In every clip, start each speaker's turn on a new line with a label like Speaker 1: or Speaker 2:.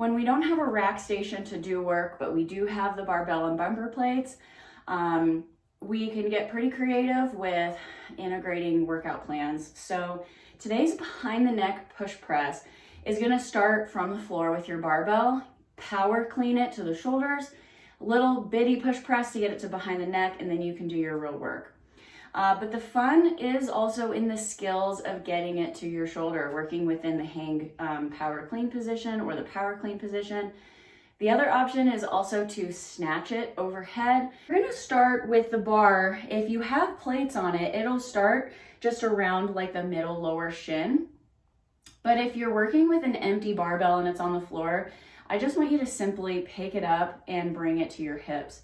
Speaker 1: When we don't have a rack station to do work, but we do have the barbell and bumper plates, we can get pretty creative with integrating workout plans. So today's behind the neck push press is gonna start from the floor with your barbell, power clean it to the shoulders, little bitty push press to get it to behind the neck, and then you can do your real work. But the fun is also in the skills of getting it to your shoulder, working within the hang power clean position or the power clean position. The other option is also to snatch it overhead. We're gonna start with the bar. If you have plates on it, it'll start just around like the middle lower shin. But if you're working with an empty barbell and it's on the floor, I just want you to simply pick it up and bring it to your hips.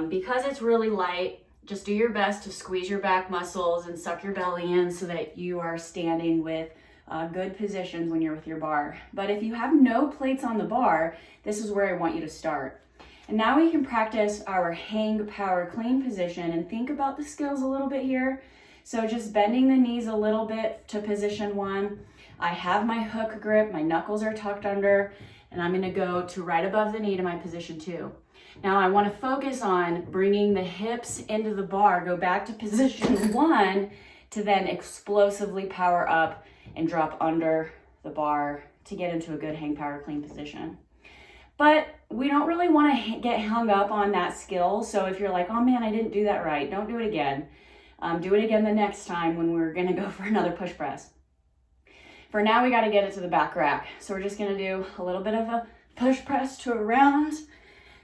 Speaker 1: Because it's really light, just do your best to squeeze your back muscles and suck your belly in so that you are standing with good positions when you're with your bar. But if you have no plates on the bar, this is where I want you to start. And now we can practice our hang power clean position and think about the skills a little bit here. So just bending the knees a little bit to position 1. I have my hook grip, my knuckles are tucked under, and I'm gonna go to right above the knee to my position 2. Now I want to focus on bringing the hips into the bar, go back to position 1 to then explosively power up and drop under the bar to get into a good hang power clean position. But we don't really want to get hung up on that skill. So if you're like, oh man, I didn't do that right, don't do it again. Do it again the next time when we're going to go for another push press. For now, we got to get it to the back rack. So we're just going to do a little bit of a push press to around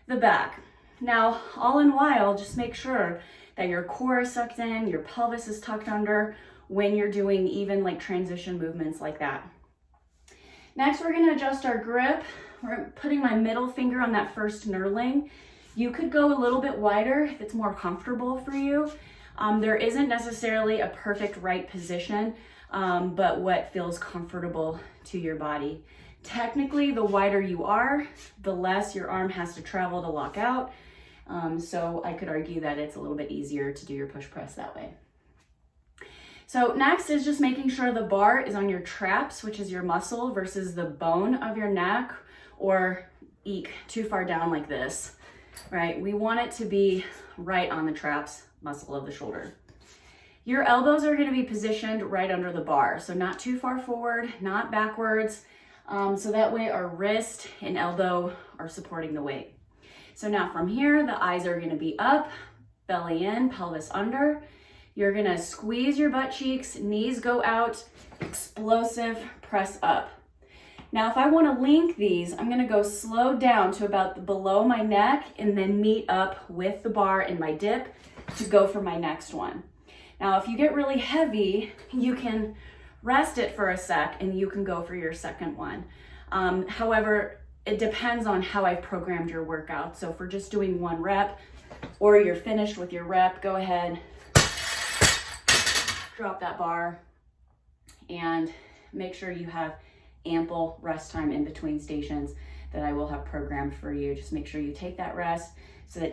Speaker 1: the back. Now, all in while, just make sure that your core is sucked in, your pelvis is tucked under when you're doing even like transition movements like that. Next, we're gonna adjust our grip. We're putting my middle finger on that first knurling. You could go a little bit wider if it's more comfortable for you. There isn't necessarily a perfect right position, but what feels comfortable to your body. Technically, the wider you are, the less your arm has to travel to lock out. So I could argue that it's a little bit easier to do your push press that way. So next is just making sure the bar is on your traps, which is your muscle, versus the bone of your neck, or too far down like this, right? We want it to be right on the traps muscle of the shoulder. Your elbows are going to be positioned right under the bar, so not too far forward, not backwards. So that way our wrist and elbow are supporting the weight. So now from here, the eyes are gonna be up, belly in, pelvis under. You're gonna squeeze your butt cheeks, knees go out, explosive press up. Now, if I wanna link these, I'm gonna go slow down to about below my neck and then meet up with the bar in my dip to go for my next one. Now, if you get really heavy, you can rest it for a sec and you can go for your second one. However, it depends on how I've programmed your workout. So if we're just doing 1 rep or you're finished with your rep, go ahead, drop that bar and make sure you have ample rest time in between stations that I will have programmed for you. Just make sure you take that rest so that